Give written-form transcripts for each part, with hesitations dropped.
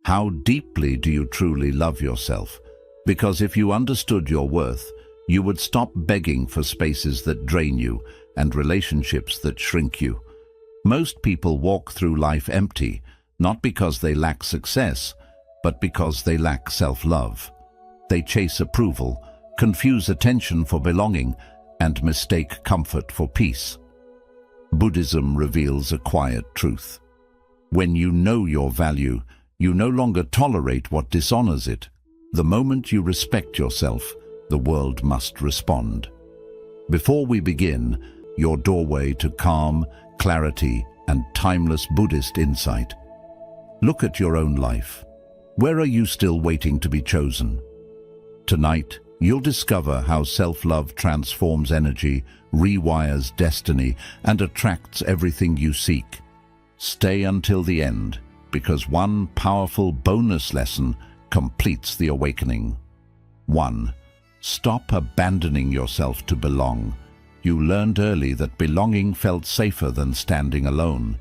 How deeply do you truly love yourself? Because if you understood your worth, you would stop begging for spaces that drain you and relationships that shrink you. Most people walk through life empty, not because they lack success, but because they lack self-love. They chase approval, confuse attention for belonging, and mistake comfort for peace. Buddhism reveals a quiet truth. When you know your value, you no longer tolerate what dishonors it. The moment you respect yourself, the world must respond. Before we begin, your doorway to calm, clarity, and timeless Buddhist insight. Look at your own life. Where are you still waiting to be chosen? Tonight, you'll discover how self-love transforms energy, rewires destiny, and attracts everything you seek. Stay until the end, because one powerful bonus lesson completes the awakening. 1. Stop abandoning yourself to belong. You learned early that belonging felt safer than standing alone.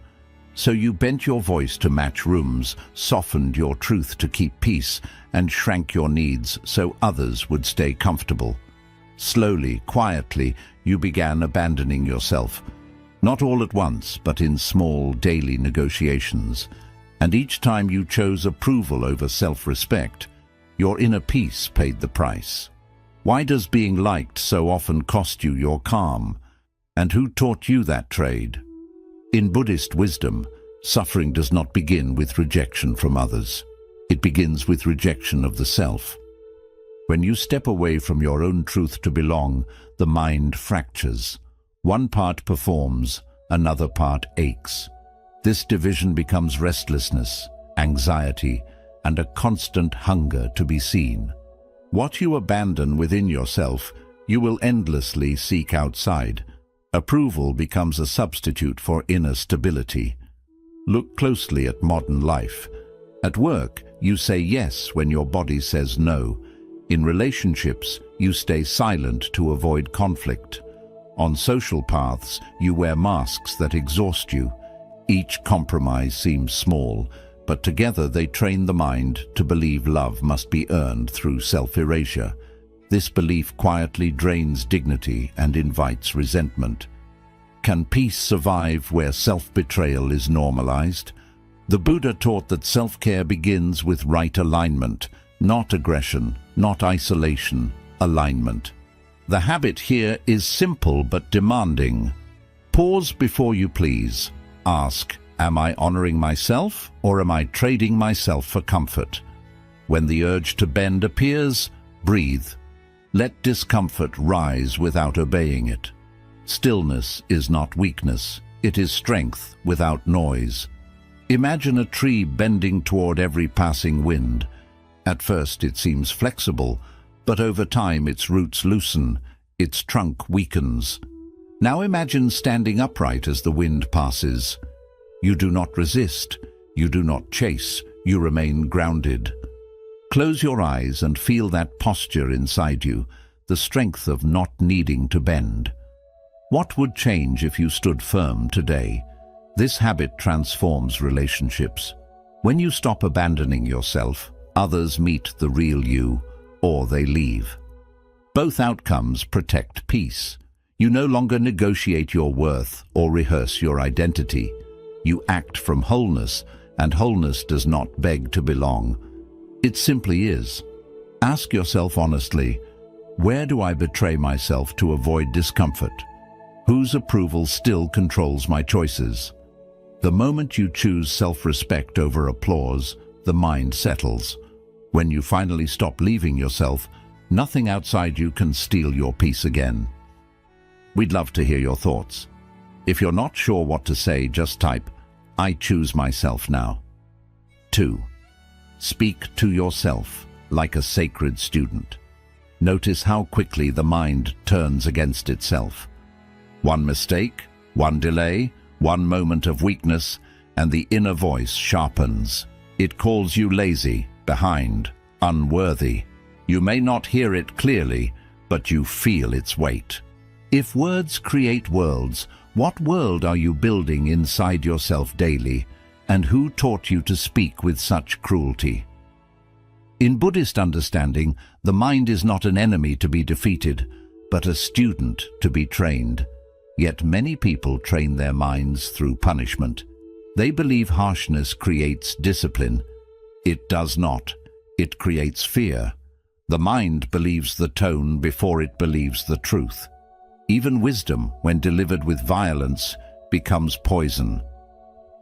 So you bent your voice to match rooms, softened your truth to keep peace, and shrank your needs so others would stay comfortable. Slowly, quietly, you began abandoning yourself. Not all at once, but in small, daily negotiations. And each time you chose approval over self-respect, your inner peace paid the price. Why does being liked so often cost you your calm? And who taught you that trade? In Buddhist wisdom, suffering does not begin with rejection from others. It begins with rejection of the self. When you step away from your own truth to belong, the mind fractures. One part performs, another part aches. This division becomes restlessness, anxiety, and a constant hunger to be seen. What you abandon within yourself, you will endlessly seek outside. Approval becomes a substitute for inner stability. Look closely at modern life. At work, you say yes when your body says no. In relationships, you stay silent to avoid conflict. On social paths, you wear masks that exhaust you. Each compromise seems small, but together they train the mind to believe love must be earned through self-erasure. This belief quietly drains dignity and invites resentment. Can peace survive where self-betrayal is normalized? The Buddha taught that self-care begins with right alignment, not aggression, not isolation, alignment. The habit here is simple but demanding. Pause before you please. Ask, am I honoring myself or am I trading myself for comfort? When the urge to bend appears, breathe. Let discomfort rise without obeying it. Stillness is not weakness, it is strength without noise. Imagine a tree bending toward every passing wind. At first it seems flexible, but over time its roots loosen, its trunk weakens. Now imagine standing upright as the wind passes. You do not resist, you do not chase, you remain grounded. Close your eyes and feel that posture inside you, the strength of not needing to bend. What would change if you stood firm today? This habit transforms relationships. When you stop abandoning yourself, others meet the real you, or they leave. Both outcomes protect peace. You no longer negotiate your worth or rehearse your identity. You act from wholeness, and wholeness does not beg to belong. It simply is. Ask yourself honestly, where do I betray myself to avoid discomfort? Whose approval still controls my choices? The moment you choose self-respect over applause, the mind settles. When you finally stop leaving yourself, nothing outside you can steal your peace again. We'd love to hear your thoughts. If you're not sure what to say, just type, I choose myself now. 2. Speak to yourself like a sacred student. Notice how quickly the mind turns against itself. One mistake, one delay, one moment of weakness, and the inner voice sharpens. It calls you lazy, behind, unworthy. You may not hear it clearly, but you feel its weight. If words create worlds, what world are you building inside yourself daily? And who taught you to speak with such cruelty? In Buddhist understanding, the mind is not an enemy to be defeated, but a student to be trained. Yet many people train their minds through punishment. They believe harshness creates discipline. It does not. It creates fear. The mind believes the tone before it believes the truth. Even wisdom, when delivered with violence, becomes poison.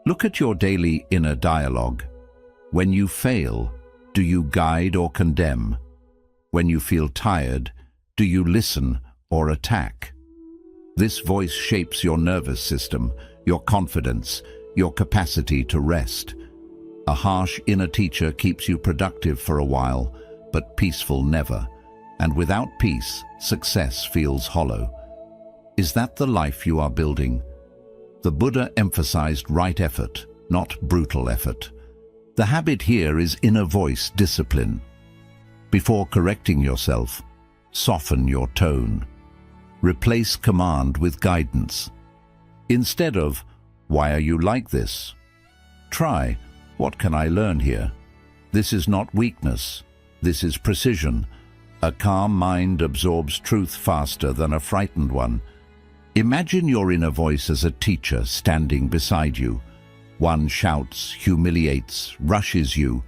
Look at your daily inner dialogue. When you fail, do you guide or condemn? When you feel tired, do you listen or attack? This voice shapes your nervous system, your confidence, your capacity to rest. A harsh inner teacher keeps you productive for a while, but peaceful never. And without peace, success feels hollow. Is that the life you are building? The Buddha emphasized right effort, not brutal effort. The habit here is inner voice discipline. Before correcting yourself, soften your tone. Replace command with guidance. Instead of, "Why are you like this?" try, "What can I learn here?" This is not weakness. This is precision. A calm mind absorbs truth faster than a frightened one. Imagine your inner voice as a teacher standing beside you. One shouts, humiliates, rushes you.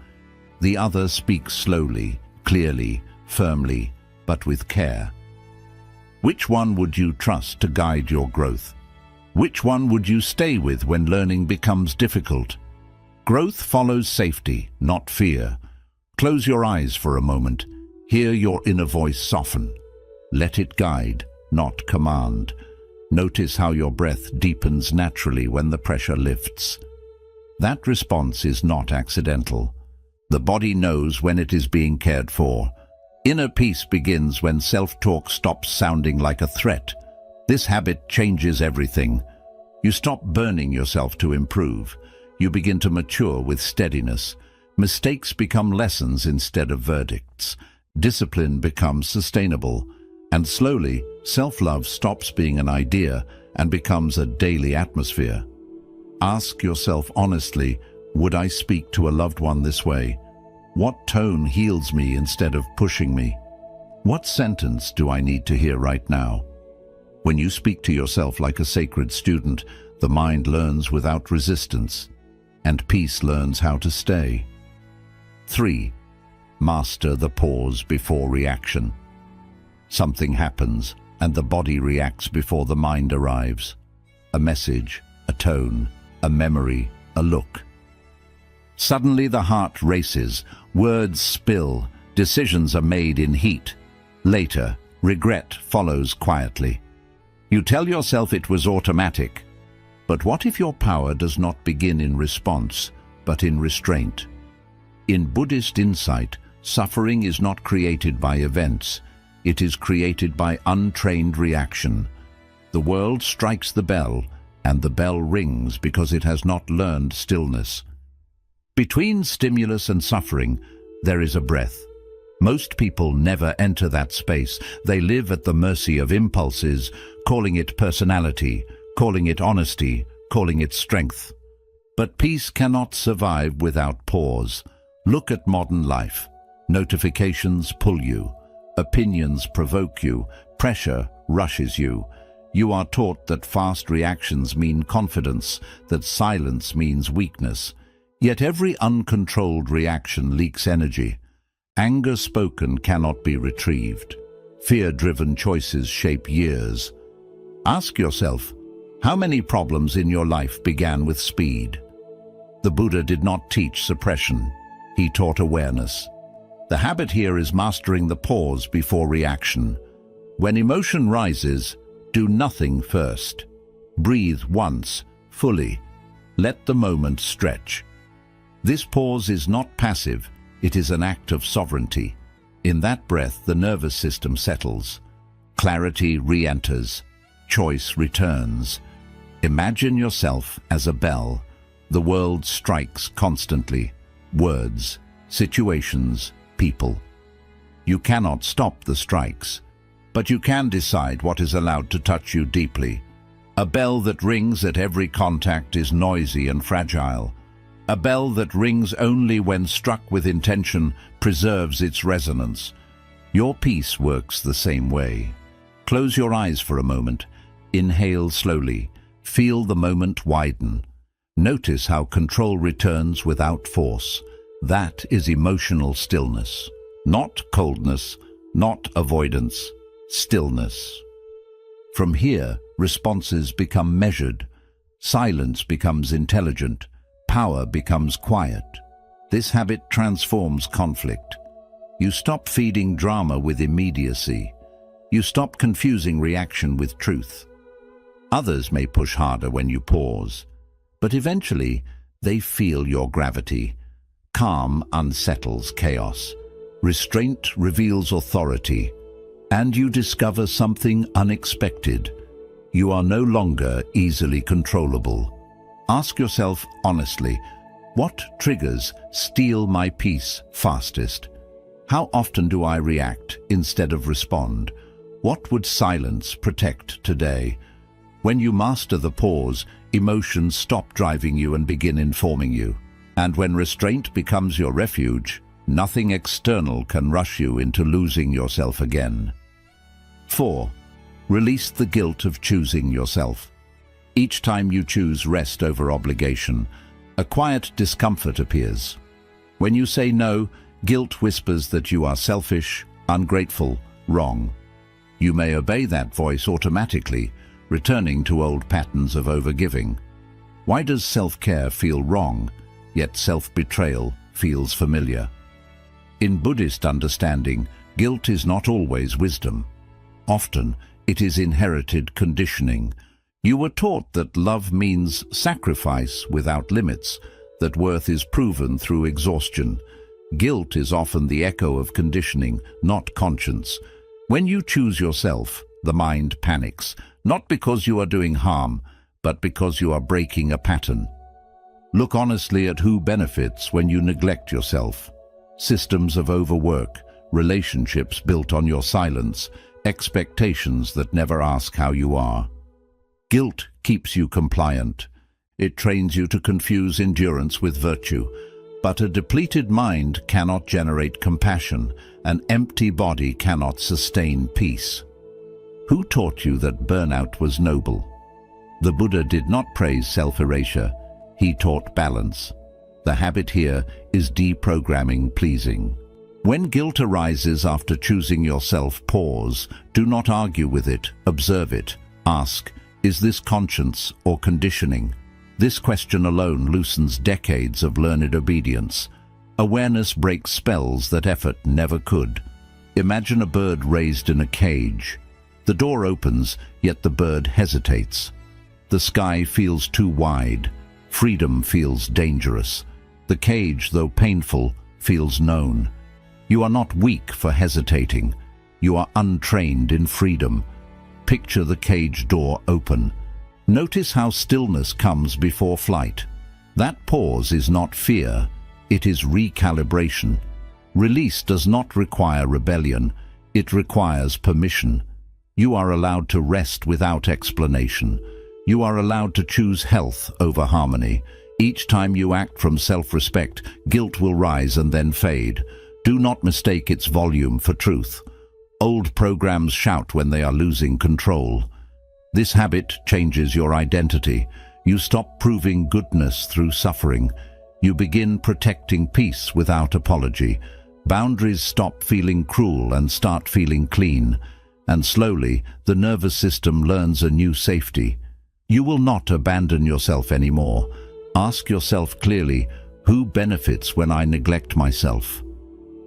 The other speaks slowly, clearly, firmly, but with care. Which one would you trust to guide your growth? Which one would you stay with when learning becomes difficult? Growth follows safety, not fear. Close your eyes for a moment. Hear your inner voice soften. Let it guide, not command. Notice how your breath deepens naturally when the pressure lifts. That response is not accidental. The body knows when it is being cared for. Inner peace begins when self-talk stops sounding like a threat. This habit changes everything. You stop burning yourself to improve. You begin to mature with steadiness. Mistakes become lessons instead of verdicts. Discipline becomes sustainable. And slowly, self-love stops being an idea and becomes a daily atmosphere. Ask yourself honestly, would I speak to a loved one this way? What tone heals me instead of pushing me? What sentence do I need to hear right now? When you speak to yourself like a sacred student, the mind learns without resistance, and peace learns how to stay. 3. Master the pause before reaction. Something happens, and the body reacts before the mind arrives. A message, a tone, a memory, a look. Suddenly the heart races, words spill, decisions are made in heat. Later, regret follows quietly. You tell yourself it was automatic. But what if your power does not begin in response, but in restraint? In Buddhist insight, suffering is not created by events. It is created by untrained reaction. The world strikes the bell, and the bell rings because it has not learned stillness. Between stimulus and suffering, there is a breath. Most people never enter that space. They live at the mercy of impulses, calling it personality, calling it honesty, calling it strength. But peace cannot survive without pause. Look at modern life. Notifications pull you. Opinions provoke you. Pressure rushes you. You are taught that fast reactions mean confidence, that silence means weakness. Yet every uncontrolled reaction leaks energy. Anger spoken cannot be retrieved. Fear-driven choices shape years. Ask yourself, how many problems in your life began with speed? The Buddha did not teach suppression. He taught awareness. The habit here is mastering the pause before reaction. When emotion rises, do nothing first. Breathe once, fully. Let the moment stretch. This pause is not passive, it is an act of sovereignty. In that breath, the nervous system settles. Clarity re-enters. Choice returns. Imagine yourself as a bell. The world strikes constantly. Words, situations, people. You cannot stop the strikes, but you can decide what is allowed to touch you deeply. A bell that rings at every contact is noisy and fragile. A bell that rings only when struck with intention preserves its resonance. Your peace works the same way. Close your eyes for a moment. Inhale slowly. Feel the moment widen. Notice how control returns without force. That is emotional stillness. Not coldness, not avoidance. Stillness. From here, responses become measured. Silence becomes intelligent. Power becomes quiet. This habit transforms conflict. You stop feeding drama with immediacy. You stop confusing reaction with truth. Others may push harder when you pause, but eventually they feel your gravity. Calm unsettles chaos. Restraint reveals authority. And you discover something unexpected. You are no longer easily controllable. Ask yourself honestly, what triggers steal my peace fastest? How often do I react instead of respond? What would silence protect today? When you master the pause, emotions stop driving you and begin informing you. And when restraint becomes your refuge, nothing external can rush you into losing yourself again. 4. Release the guilt of choosing yourself. Each time you choose rest over obligation, a quiet discomfort appears. When you say no, guilt whispers that you are selfish, ungrateful, wrong. You may obey that voice automatically, returning to old patterns of overgiving. Why does self-care feel wrong, yet self-betrayal feels familiar? In Buddhist understanding, guilt is not always wisdom. Often, it is inherited conditioning. You were taught that love means sacrifice without limits, that worth is proven through exhaustion. Guilt is often the echo of conditioning, not conscience. When you choose yourself, the mind panics, not because you are doing harm, but because you are breaking a pattern. Look honestly at who benefits when you neglect yourself. Systems of overwork, relationships built on your silence, expectations that never ask how you are. Guilt keeps you compliant. It trains you to confuse endurance with virtue. But a depleted mind cannot generate compassion. An empty body cannot sustain peace. Who taught you that burnout was noble? The Buddha did not praise self-erasure. He taught balance. The habit here is deprogramming pleasing. When guilt arises after choosing yourself, pause. Do not argue with it. Observe it. Ask, is this conscience or conditioning? This question alone loosens decades of learned obedience. Awareness breaks spells that effort never could. Imagine a bird raised in a cage. The door opens, yet the bird hesitates. The sky feels too wide. Freedom feels dangerous. The cage, though painful, feels known. You are not weak for hesitating. You are untrained in freedom. Picture the cage door open. Notice how stillness comes before flight. That pause is not fear, it is recalibration. Release does not require rebellion, it requires permission. You are allowed to rest without explanation. You are allowed to choose health over harmony. Each time you act from self-respect, guilt will rise and then fade. Do not mistake its volume for truth. Old programs shout when they are losing control. This habit changes your identity. You stop proving goodness through suffering. You begin protecting peace without apology. Boundaries stop feeling cruel and start feeling clean. And slowly, the nervous system learns a new safety. You will not abandon yourself anymore. Ask yourself clearly, who benefits when I neglect myself?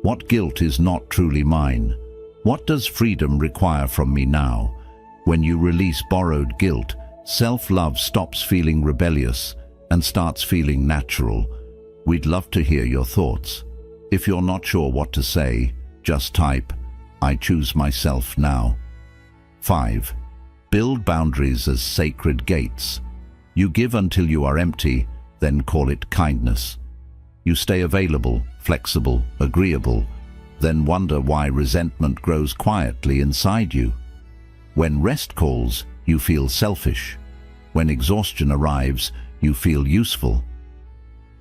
What guilt is not truly mine? What does freedom require from me now? When you release borrowed guilt, self-love stops feeling rebellious and starts feeling natural. We'd love to hear your thoughts. If you're not sure what to say, just type, I choose myself now. 5. Build boundaries as sacred gates. You give until you are empty, then call it kindness. You stay available, flexible, agreeable, then wonder why resentment grows quietly inside you. When rest calls, you feel selfish. When exhaustion arrives, you feel useful.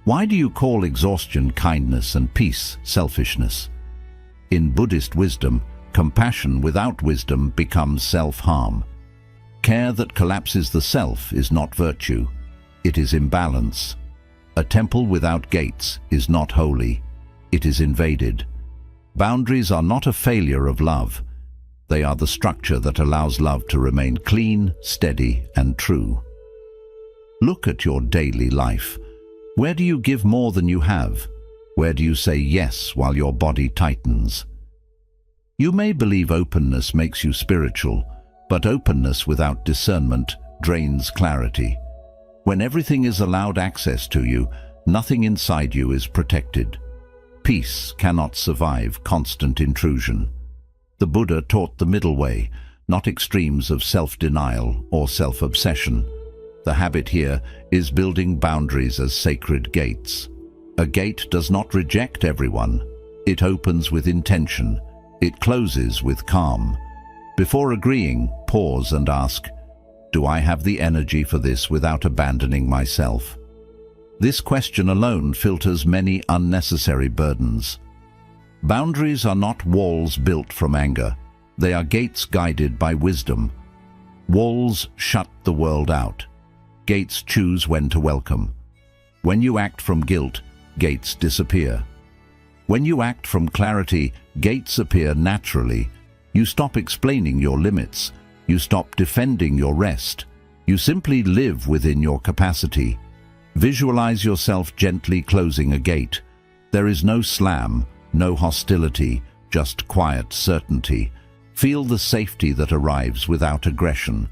Why do you call exhaustion kindness and peace selfishness? In Buddhist wisdom, compassion without wisdom becomes self-harm. Care that collapses the self is not virtue, it is imbalance. A temple without gates is not holy, it is invaded. Boundaries are not a failure of love. They are the structure that allows love to remain clean, steady, and true. Look at your daily life. Where do you give more than you have? Where do you say yes while your body tightens? You may believe openness makes you spiritual, but openness without discernment drains clarity. When everything is allowed access to you, nothing inside you is protected. Peace cannot survive constant intrusion. The Buddha taught the middle way, not extremes of self-denial or self-obsession. The habit here is building boundaries as sacred gates. A gate does not reject everyone. It opens with intention. It closes with calm. Before agreeing, pause and ask, do I have the energy for this without abandoning myself? This question alone filters many unnecessary burdens. Boundaries are not walls built from anger. They are gates guided by wisdom. Walls shut the world out. Gates choose when to welcome. When you act from guilt, gates disappear. When you act from clarity, gates appear naturally. You stop explaining your limits. You stop defending your rest. You simply live within your capacity. Visualize yourself gently closing a gate. There is no slam, no hostility, just quiet certainty. Feel the safety that arrives without aggression.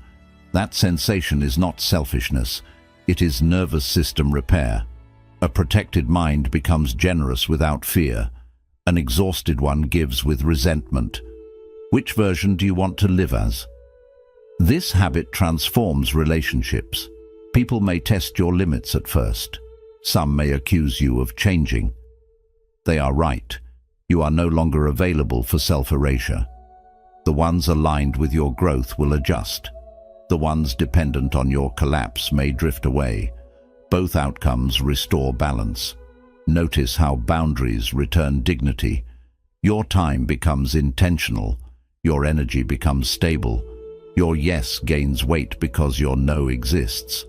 That sensation is not selfishness, it is nervous system repair. A protected mind becomes generous without fear. An exhausted one gives with resentment. Which version do you want to live as? This habit transforms relationships. People may test your limits at first. Some may accuse you of changing. They are right. You are no longer available for self-erasure. The ones aligned with your growth will adjust. The ones dependent on your collapse may drift away. Both outcomes restore balance. Notice how boundaries return dignity. Your time becomes intentional. Your energy becomes stable. Your yes gains weight because your no exists.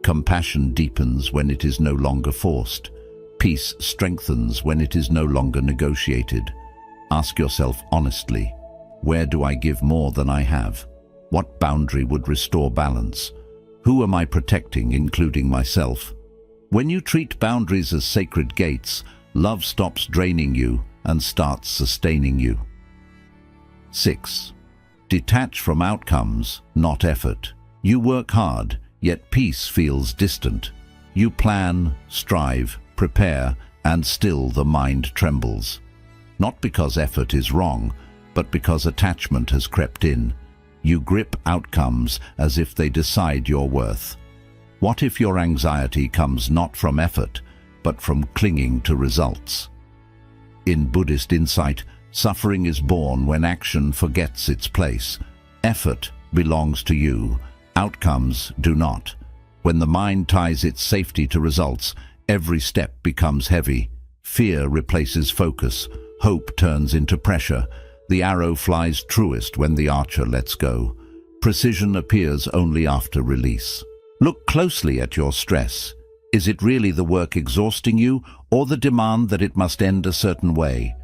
Compassion deepens when it is no longer forced. Peace strengthens when it is no longer negotiated. Ask yourself honestly, where do I give more than I have? What boundary would restore balance? Who am I protecting, including myself? When you treat boundaries as sacred gates, love stops draining you and starts sustaining you. 6. Detach from outcomes, not effort. You work hard, yet peace feels distant. You plan, strive, prepare, and still the mind trembles. Not because effort is wrong, but because attachment has crept in. You grip outcomes as if they decide your worth. What if your anxiety comes not from effort, but from clinging to results? In Buddhist insight, suffering is born when action forgets its place. Effort belongs to you, outcomes do not. When the mind ties its safety to results, every step becomes heavy. Fear replaces focus, hope turns into pressure. The arrow flies truest when the archer lets go. Precision appears only after release. Look closely at your stress. Is it really the work exhausting you, or the demand that it must end a certain way?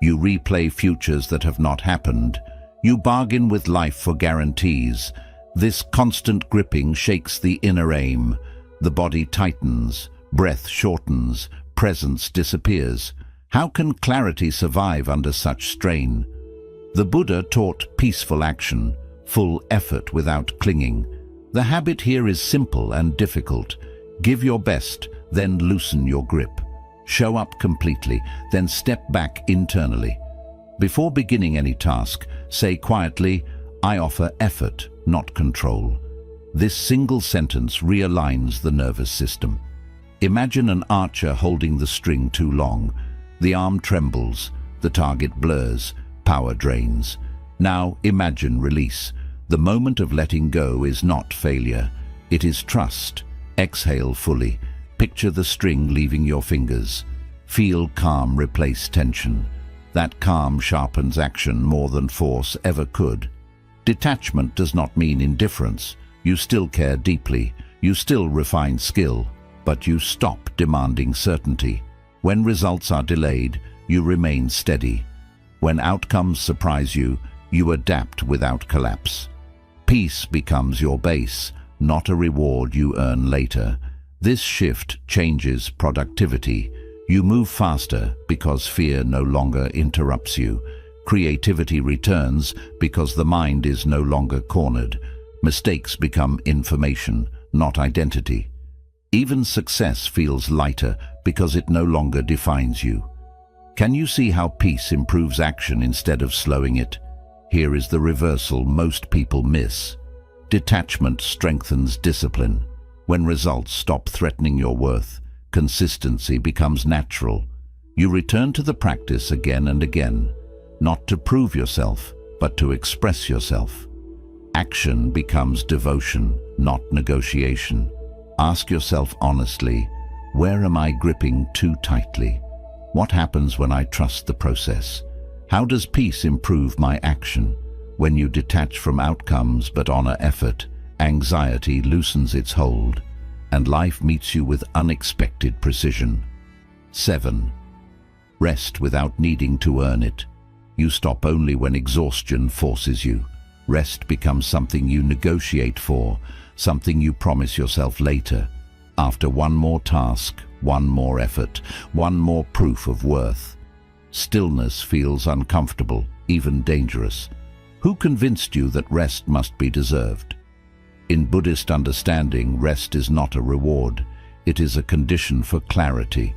You replay futures that have not happened. You bargain with life for guarantees. This constant gripping shakes the inner aim. The body tightens, breath shortens, presence disappears. How can clarity survive under such strain? The Buddha taught peaceful action, full effort without clinging. The habit here is simple and difficult. Give your best, then loosen your grip. Show up completely, then step back internally. Before beginning any task, say quietly, I offer effort, not control. This single sentence realigns the nervous system. Imagine an archer holding the string too long. The arm trembles, the target blurs, power drains. Now imagine release. The moment of letting go is not failure. It is trust. Exhale fully. Picture the string leaving your fingers. Feel calm replace tension. That calm sharpens action more than force ever could. Detachment does not mean indifference. You still care deeply. You still refine skill. But you stop demanding certainty. When results are delayed, you remain steady. When outcomes surprise you, you adapt without collapse. Peace becomes your base, not a reward you earn later. This shift changes productivity. You move faster because fear no longer interrupts you. Creativity returns because the mind is no longer cornered. Mistakes become information, not identity. Even success feels lighter because it no longer defines you. Can you see how peace improves action instead of slowing it? Here is the reversal most people miss. Detachment strengthens discipline. When results stop threatening your worth, consistency becomes natural. You return to the practice again and again, not to prove yourself, but to express yourself. Action becomes devotion, not negotiation. Ask yourself honestly, where am I gripping too tightly? What happens when I trust the process? How does peace improve my action? When you detach from outcomes but honor effort, anxiety loosens its hold, and life meets you with unexpected precision. 7. Rest without needing to earn it. You stop only when exhaustion forces you. Rest becomes something you negotiate for, something you promise yourself later. After one more task, one more effort, one more proof of worth. Stillness feels uncomfortable, even dangerous. Who convinced you that rest must be deserved? In Buddhist understanding, rest is not a reward. It is a condition for clarity.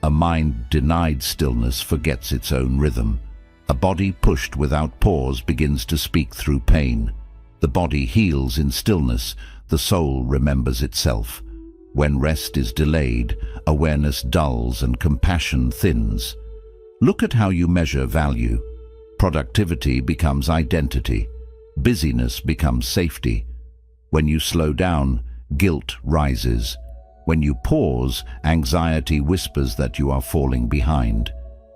A mind denied stillness forgets its own rhythm. A body pushed without pause begins to speak through pain. The body heals in stillness. The soul remembers itself. When rest is delayed, awareness dulls and compassion thins. Look at how you measure value. Productivity becomes identity. Busyness becomes safety. When you slow down, guilt rises. When you pause, anxiety whispers that you are falling behind.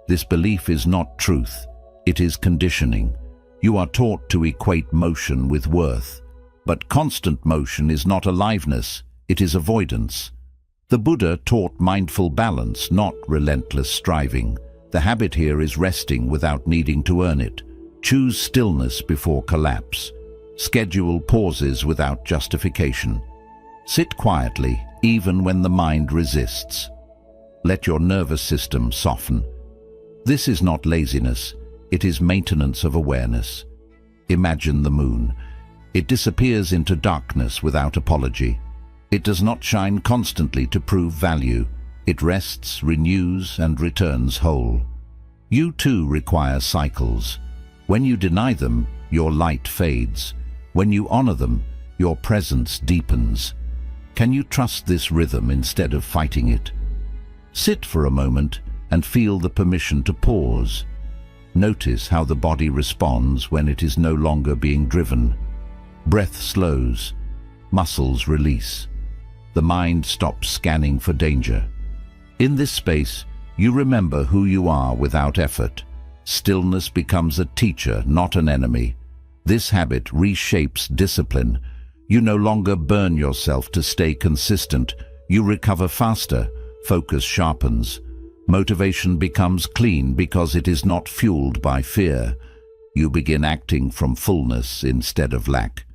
This belief is not truth. It is conditioning. You are taught to equate motion with worth. But constant motion is not aliveness, it is avoidance. The Buddha taught mindful balance, not relentless striving. The habit here is resting without needing to earn it. Choose stillness before collapse. Schedule pauses without justification. Sit quietly, even when the mind resists. Let your nervous system soften. This is not laziness, it is maintenance of awareness. Imagine the moon. It disappears into darkness without apology. It does not shine constantly to prove value. It rests, renews, and returns whole. You too require cycles. When you deny them, your light fades. When you honor them, your presence deepens. Can you trust this rhythm instead of fighting it? Sit for a moment and feel the permission to pause. Notice how the body responds when it is no longer being driven. Breath slows, muscles release. The mind stops scanning for danger. In this space, you remember who you are without effort. Stillness becomes a teacher, not an enemy. This habit reshapes discipline. You no longer burn yourself to stay consistent. You recover faster. Focus sharpens. Motivation becomes clean because it is not fueled by fear. You begin acting from fullness instead of lack.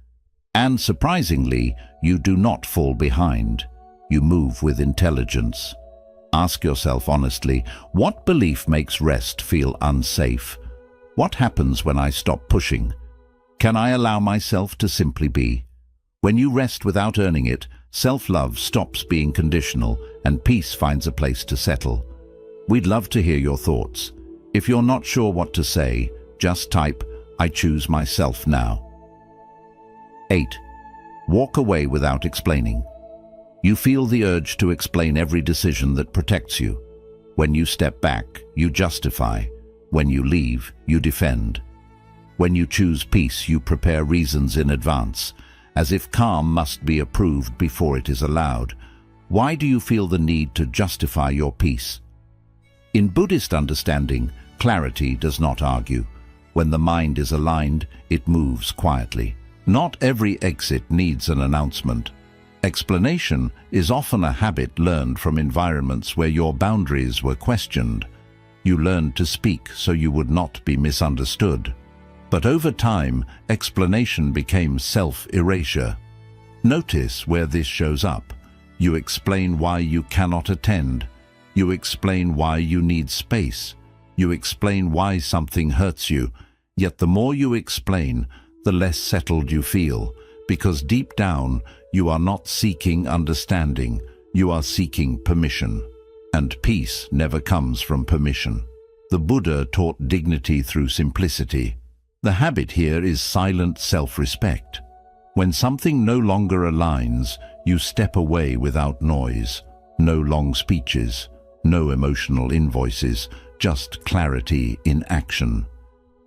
And surprisingly, you do not fall behind. You move with intelligence. Ask yourself honestly, what belief makes rest feel unsafe? What happens when I stop pushing? Can I allow myself to simply be? When you rest without earning it, self-love stops being conditional and peace finds a place to settle. We'd love to hear your thoughts. If you're not sure what to say, just type, "I choose myself now." 8. Walk away without explaining. You feel the urge to explain every decision that protects you. When you step back, you justify. When you leave, you defend. When you choose peace, you prepare reasons in advance, as if calm must be approved before it is allowed. Why do you feel the need to justify your peace? In Buddhist understanding, clarity does not argue. When the mind is aligned, it moves quietly. Not every exit needs an announcement. Explanation is often a habit learned from environments where your boundaries were questioned. You learned to speak so you would not be misunderstood. But over time, explanation became self-erasure. Notice where this shows up. You explain why you cannot attend. You explain why you need space. You explain why something hurts you. Yet the more you explain, the less settled you feel, because deep down, you are not seeking understanding, you are seeking permission. And peace never comes from permission. The Buddha taught dignity through simplicity. The habit here is silent self-respect. When something no longer aligns, you step away without noise. No long speeches, no emotional invoices, just clarity in action.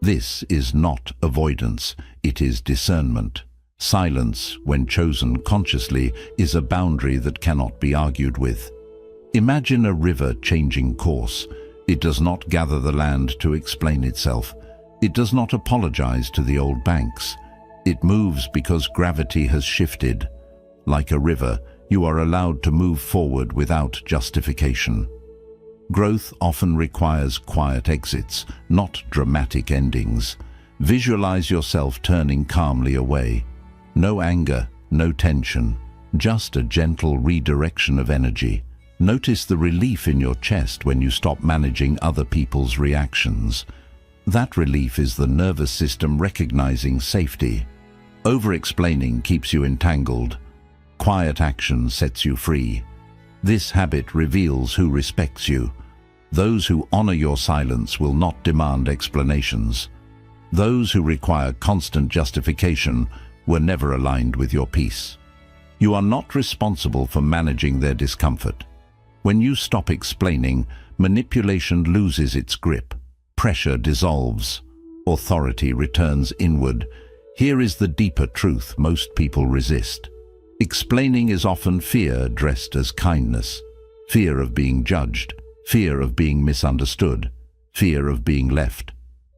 This is not avoidance, it is discernment. Silence, when chosen consciously, is a boundary that cannot be argued with. Imagine a river changing course. It does not gather the land to explain itself. It does not apologize to the old banks. It moves because gravity has shifted. Like a river, you are allowed to move forward without justification. Growth often requires quiet exits, not dramatic endings. Visualize yourself turning calmly away. No anger, no tension, just a gentle redirection of energy. Notice the relief in your chest when you stop managing other people's reactions. That relief is the nervous system recognizing safety. Over-explaining keeps you entangled. Quiet action sets you free. This habit reveals who respects you. Those who honor your silence will not demand explanations. Those who require constant justification were never aligned with your peace. You are not responsible for managing their discomfort. When you stop explaining, manipulation loses its grip. Pressure dissolves. Authority returns inward. Here is the deeper truth most people resist. Explaining is often fear dressed as kindness. Fear of being judged. Fear of being misunderstood. Fear of being left.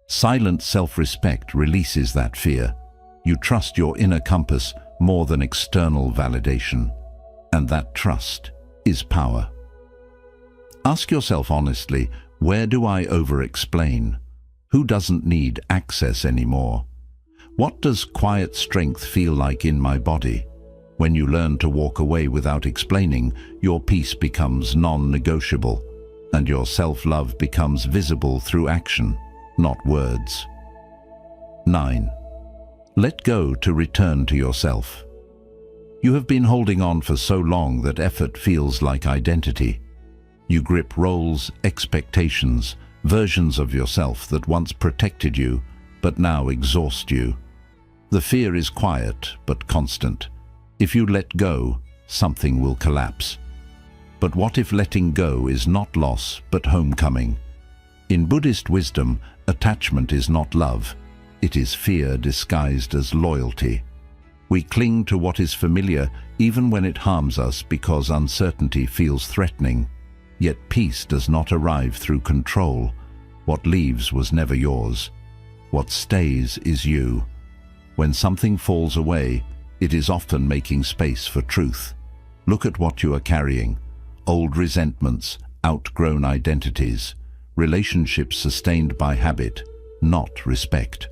Silent self-respect releases that fear. You trust your inner compass more than external validation. And that trust is power. Ask yourself honestly, where do I over-explain? Who doesn't need access anymore? What does quiet strength feel like in my body? When you learn to walk away without explaining, your peace becomes non-negotiable, and your self-love becomes visible through action, not words. 9. Let go to return to yourself. You have been holding on for so long that effort feels like identity. You grip roles, expectations, versions of yourself that once protected you, but now exhaust you. The fear is quiet, but constant. If you let go, something will collapse. But what if letting go is not loss, but homecoming? In Buddhist wisdom, attachment is not love. It is fear disguised as loyalty. We cling to what is familiar even when it harms us because uncertainty feels threatening. Yet peace does not arrive through control. What leaves was never yours. What stays is you. When something falls away, it is often making space for truth. Look at what you are carrying. Old resentments, outgrown identities, relationships sustained by habit, not respect.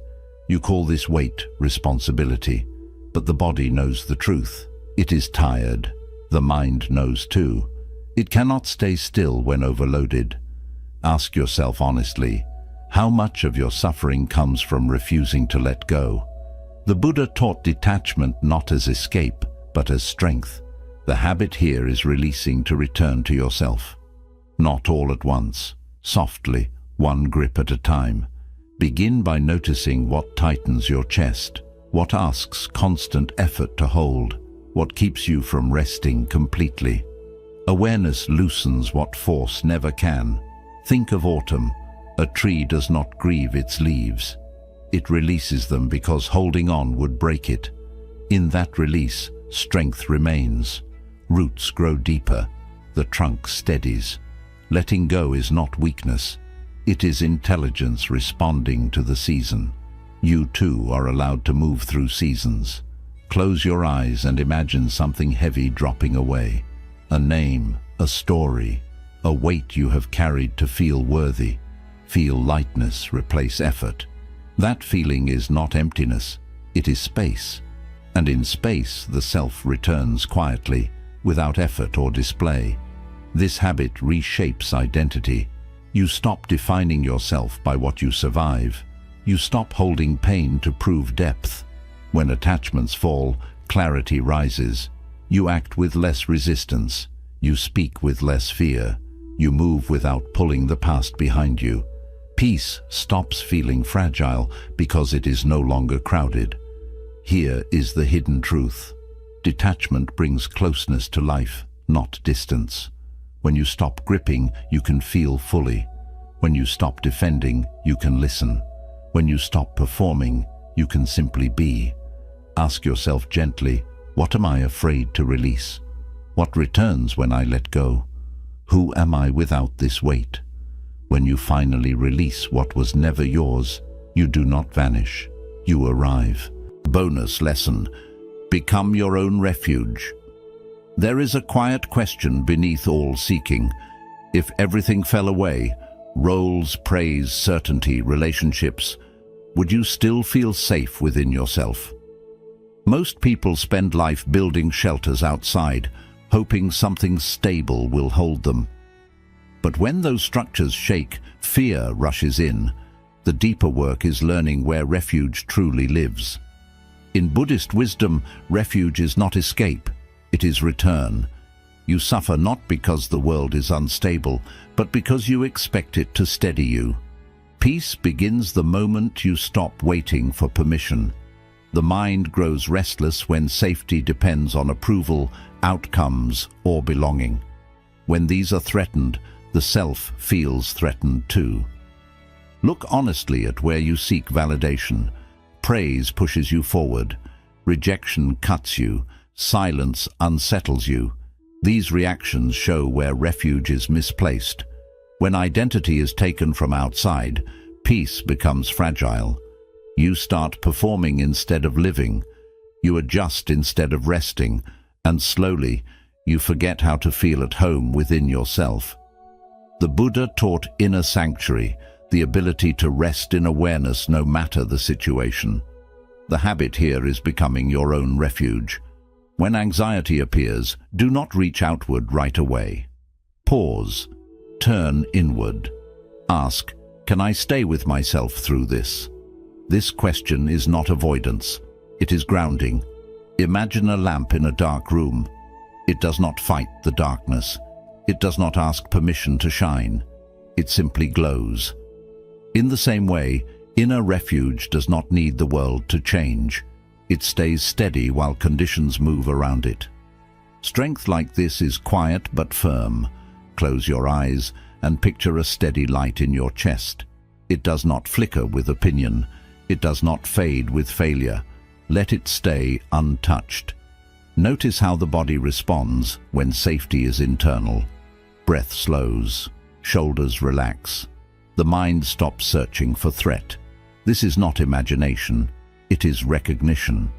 You call this weight responsibility, but the body knows the truth. It is tired. The mind knows too. It cannot stay still when overloaded. Ask yourself honestly, how much of your suffering comes from refusing to let go? The Buddha taught detachment not as escape, but as strength. The habit here is releasing to return to yourself. Not all at once, softly, one grip at a time. Begin by noticing what tightens your chest, what asks constant effort to hold, what keeps you from resting completely. Awareness loosens what force never can. Think of autumn. A tree does not grieve its leaves. It releases them because holding on would break it. In that release, strength remains. Roots grow deeper. The trunk steadies. Letting go is not weakness. It is intelligence responding to the season. You too are allowed to move through seasons. Close your eyes and imagine something heavy dropping away. A name, a story, a weight you have carried to feel worthy. Feel lightness replace effort. That feeling is not emptiness, it is space. And in space, the self returns quietly, without effort or display. This habit reshapes identity. You stop defining yourself by what you survive. You stop holding pain to prove depth. When attachments fall, clarity rises. You act with less resistance. You speak with less fear. You move without pulling the past behind you. Peace stops feeling fragile because it is no longer crowded. Here is the hidden truth. Detachment brings closeness to life, not distance. When you stop gripping, you can feel fully. When you stop defending, you can listen. When you stop performing, you can simply be. Ask yourself gently, what am I afraid to release? What returns when I let go? Who am I without this weight? When you finally release what was never yours, you do not vanish, you arrive. Bonus lesson: become your own refuge. There is a quiet question beneath all seeking. If everything fell away, roles, praise, certainty, relationships, would you still feel safe within yourself? Most people spend life building shelters outside, hoping something stable will hold them. But when those structures shake, fear rushes in. The deeper work is learning where refuge truly lives. In Buddhist wisdom, refuge is not escape, it is return. You suffer not because the world is unstable, but because you expect it to steady you. Peace begins the moment you stop waiting for permission. The mind grows restless when safety depends on approval, outcomes, or belonging. When these are threatened, the self feels threatened too. Look honestly at where you seek validation. Praise pushes you forward. Rejection cuts you. Silence unsettles you. These reactions show where refuge is misplaced. When identity is taken from outside, peace becomes fragile. You start performing instead of living. You adjust instead of resting, and slowly, you forget how to feel at home within yourself. The Buddha taught inner sanctuary, the ability to rest in awareness no matter the situation. The habit here is becoming your own refuge. When anxiety appears, do not reach outward right away. Pause. Turn inward. Ask, can I stay with myself through this? This question is not avoidance. It is grounding. Imagine a lamp in a dark room. It does not fight the darkness. It does not ask permission to shine. It simply glows. In the same way, inner refuge does not need the world to change. It stays steady while conditions move around it. Strength like this is quiet but firm. Close your eyes and picture a steady light in your chest. It does not flicker with opinion. It does not fade with failure. Let it stay untouched. Notice how the body responds when safety is internal. Breath slows. Shoulders relax. The mind stops searching for threat. This is not imagination. It is recognition.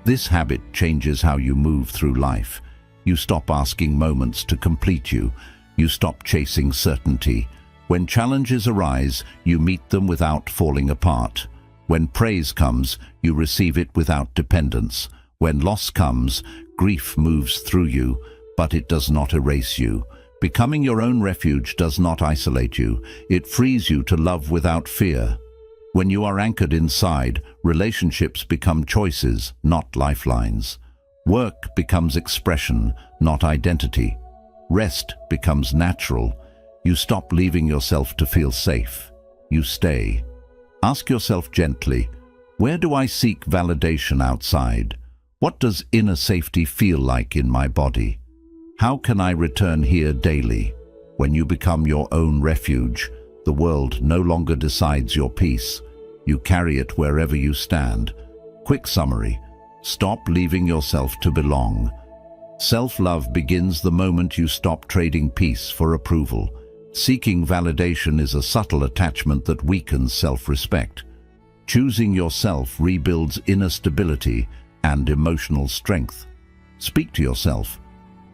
This habit changes how you move through life. You stop asking moments to complete you. You stop chasing certainty. When challenges arise, you meet them without falling apart. When praise comes, you receive it without dependence. When loss comes, grief moves through you, but it does not erase you. Becoming your own refuge does not isolate you. It frees you to love without fear. When you are anchored inside, relationships become choices, not lifelines. Work becomes expression, not identity. Rest becomes natural. You stop leaving yourself to feel safe. You stay. Ask yourself gently, where do I seek validation outside? What does inner safety feel like in my body? How can I return here daily? When you become your own refuge, the world no longer decides your peace. You carry it wherever you stand. Quick summary: stop leaving yourself to belong. Self-love begins the moment you stop trading peace for approval. Seeking validation is a subtle attachment that weakens self-respect. Choosing yourself rebuilds inner stability and emotional strength. Speak to yourself.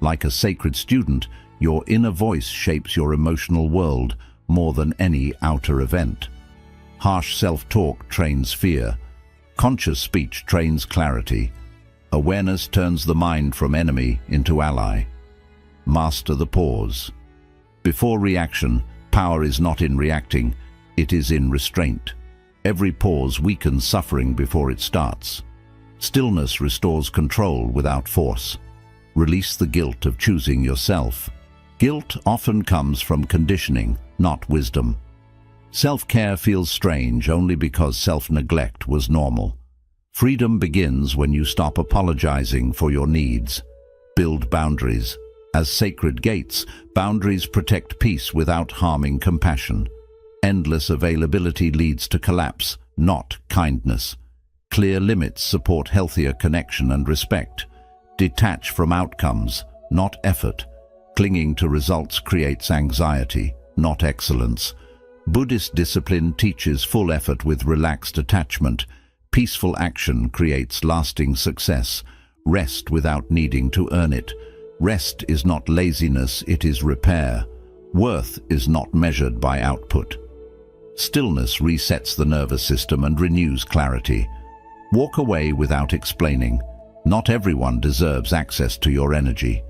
Like a sacred student, your inner voice shapes your emotional world more than any outer event. Harsh self-talk trains fear. Conscious speech trains clarity. Awareness turns the mind from enemy into ally. Master the pause. Before reaction, power is not in reacting, it is in restraint. Every pause weakens suffering before it starts. Stillness restores control without force. Release the guilt of choosing yourself. Guilt often comes from conditioning, not wisdom. Self-care feels strange only because self-neglect was normal. Freedom begins when you stop apologizing for your needs. Build boundaries. As sacred gates, boundaries protect peace without harming compassion. Endless availability leads to collapse, not kindness. Clear limits support healthier connection and respect. Detach from outcomes, not effort. Clinging to results creates anxiety, not excellence. Buddhist discipline teaches full effort with relaxed attachment. Peaceful action creates lasting success. Rest without needing to earn it. Rest is not laziness, it is repair. Worth is not measured by output. Stillness resets the nervous system and renews clarity. Walk away without explaining. Not everyone deserves access to your energy.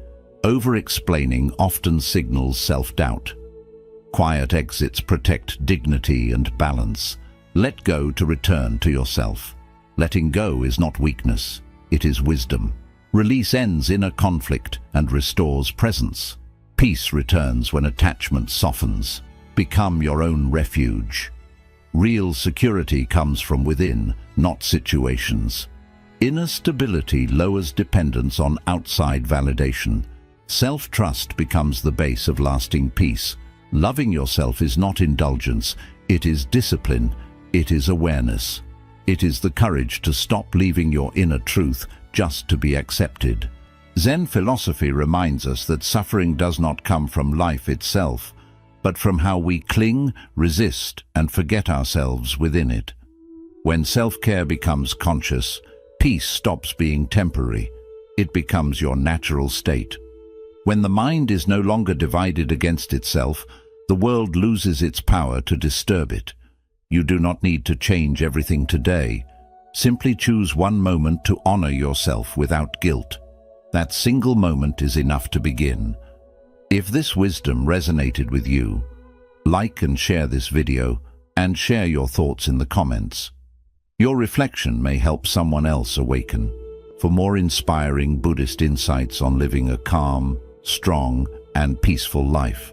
Over-explaining often signals self-doubt. Quiet exits protect dignity and balance. Let go to return to yourself. Letting go is not weakness, it is wisdom. Release ends inner conflict and restores presence. Peace returns when attachment softens. Become your own refuge. Real security comes from within, not situations. Inner stability lowers dependence on outside validation. Self-trust becomes the base of lasting peace. Loving yourself is not indulgence, it is discipline, it is awareness. It is the courage to stop leaving your inner truth just to be accepted. Zen philosophy reminds us that suffering does not come from life itself, but from how we cling, resist, and forget ourselves within it. When self-care becomes conscious, peace stops being temporary. It becomes your natural state. When the mind is no longer divided against itself, the world loses its power to disturb it. You do not need to change everything today. Simply choose one moment to honor yourself without guilt. That single moment is enough to begin. If this wisdom resonated with you, like and share this video and share your thoughts in the comments. Your reflection may help someone else awaken. For more inspiring Buddhist insights on living a calm, strong, and peaceful life,